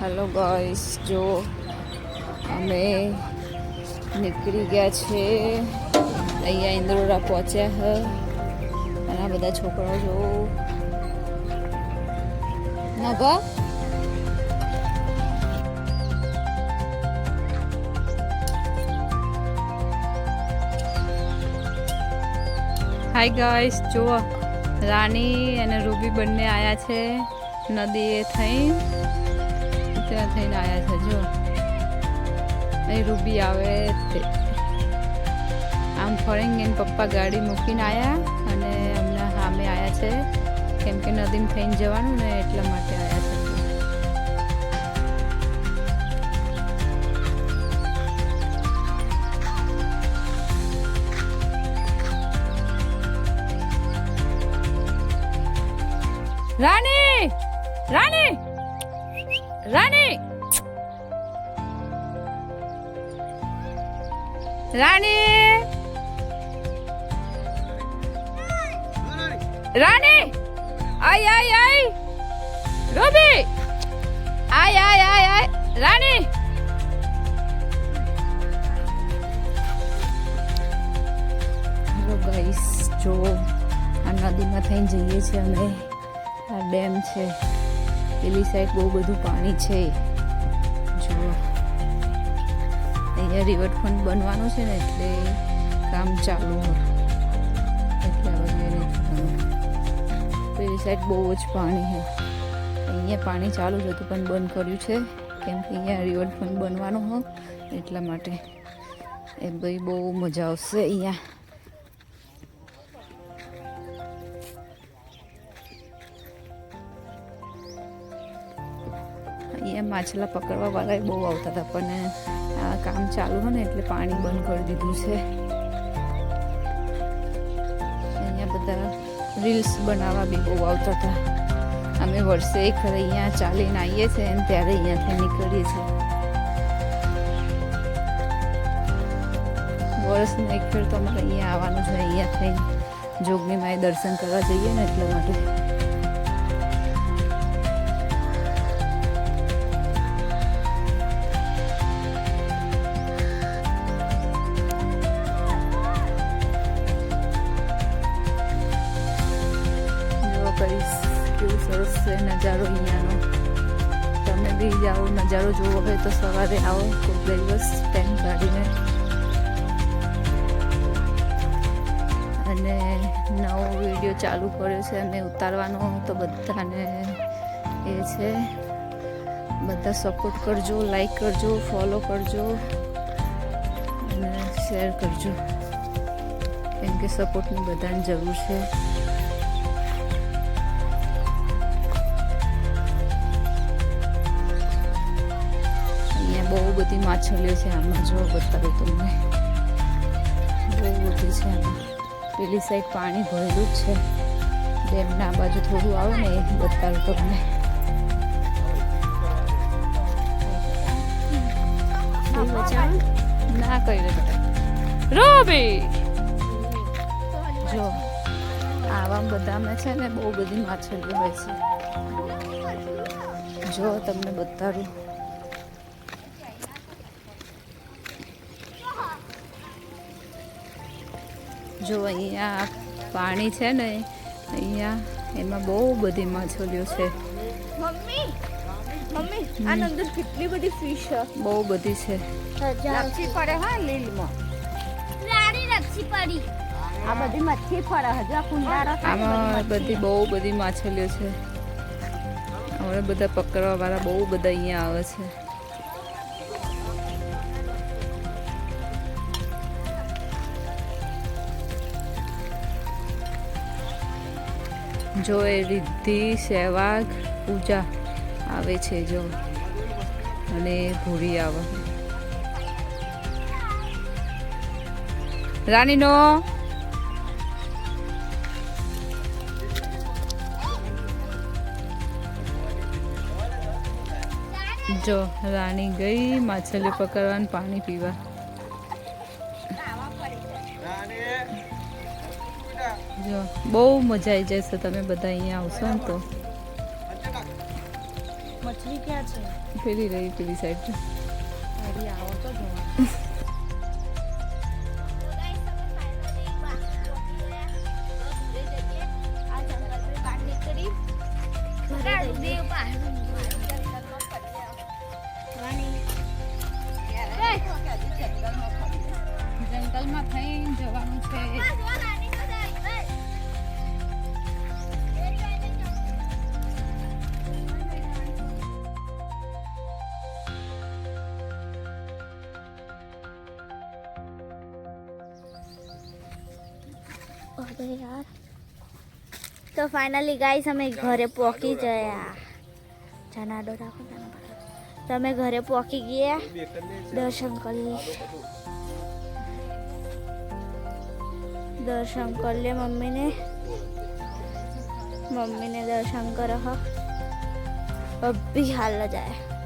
Hello guys, जो અમે નીકળી ગયા છે અહીંયા ઇન્દ્રોડા પહોંચ્યા હ અને આ બધા છોકરાઓ જો નભા હાય ગાઈસ, જો રાની અને રૂબી બંને આવ્યા છે નદીએ થઈ ત્યાં થઈને આવ્યા છે. જો અહીં રૂબી આવે તે આમ ફરીને એને પપ્પા ગાડી મૂકીને આવ્યા અને હમણાં સામે આવ્યા છે કેમ કે નદીમાં થઈને જવાનું ને એટલા માટે આવ્યા છે. રાની રાની રાની રાની રાની આય આય આય રૂબી આય આય આય આય રાની હેલો ગાઈસ, જો આ નદીમાં થઈને જઈએ છીએ અમે. આ ડેમ છે, પેલી સાઈડ બહુ બધું પાણી છે. જો અહીંયા રિવરફ્રન્ટ બનવાનું છે ને એટલે કામ ચાલુ હોય એટલે આ બધું પેલી સાઈડ બહુ જ પાણી છે. અહીંયા પાણી ચાલુ જ હતું પણ બંધ કર્યું છે કેમ કે અહીંયા રિવરફ્રન્ટ બનવાનું હોય એટલા માટે. એ ભાઈ બહુ મજા આવશે અહીંયા. અહીંયા માછલા પકડવા વાળા બહુ આવતા હતા પણ આ કામ ચાલુ હોય ને એટલે પાણી બંધ કરી દીધું છે. અહીંયા બધા રીલ્સ બનાવવા બી બહુ આવતા હતા. અમે વર્ષે એક અહીંયા ચાલીને આવીએ છીએ અને ત્યારે અહીંયાથી નીકળીએ છીએ. વર્ષને એક ફેર તો અમારે અહીંયા આવવાનું છે. અહીંયા થઈને જોગની માએ દર્શન કરવા જઈએ ને એટલા માટે. કેવું સરસ છે નજારો અહીંયાનો. તમે બી જાઓ, નજારો જોવો હોય તો સવારે આવો કોઈ દિવસ ટાઈમ કાઢીને. અને નવો વિડીયો ચાલુ કર્યો છે અમે ઉતારવાનો, તો બધાને એ છે બધા સપોર્ટ કરજો, લાઈક કરજો, ફોલો કરજો અને શેર કરજો કેમ કે સપોર્ટની બધાને જરૂર છે. બહુ બધી માછલીઓ છે આમાં, જો બતાવું તમને. બહુ બધી છે આમાં. પેલી સાઈડ પાણી ભરેલું જ છે. ડેમના બાજુ થોડું આવે ને એ બતાવું તમને. ના કરી દે બેટા. રૂબી જો આવા બધામાં છે ને બહુ બધી માછલીઓ હોય છે. જો તમને બતાવું. જો અહીંયા પાણી છે ને અહીંયા એમાં બહુ બધી માછલીઓ છે. મમ્મી મમ્મી આ અંદર કેટલી બધી ફિશ છે. બહુ બધી છે. લપસી પડે હા લીલમાં. રાણી લપસી પડી. આ બધી મચ્છી પડે હજુ આ કુંડાળો. આમાં બધી બહુ બધી માછલીઓ છે. હવે બધા પકડવા વાળા બહુ બધા અહીંયા આવે છે. જો એ રિદ્ધિ, સહેવાગ, પૂજા આવે છે જો, અને ભૂરી આવે. રાણીનો જો રાણી ગઈ માછલી પકડવાનું, પાણી પીવા. જો બહુ મજા આવી જશે તમે બધા અહીંયા આવશો ને તો. મછલી ક્યાં છે પેલી રહી પેલી સાઈડ અરે આવો તો જોવા જંગલમાં થઈને જવાનું છે અરે યાર તો ફાઇનલી ગાઈસ અમે ઘરે પહોંચી ગયા જનાડો રાખો તો અમે ઘરે પહોંચી ગયા દર્શન કરી લે મમ્મીને દર્શન કરો અભી હાલ जाए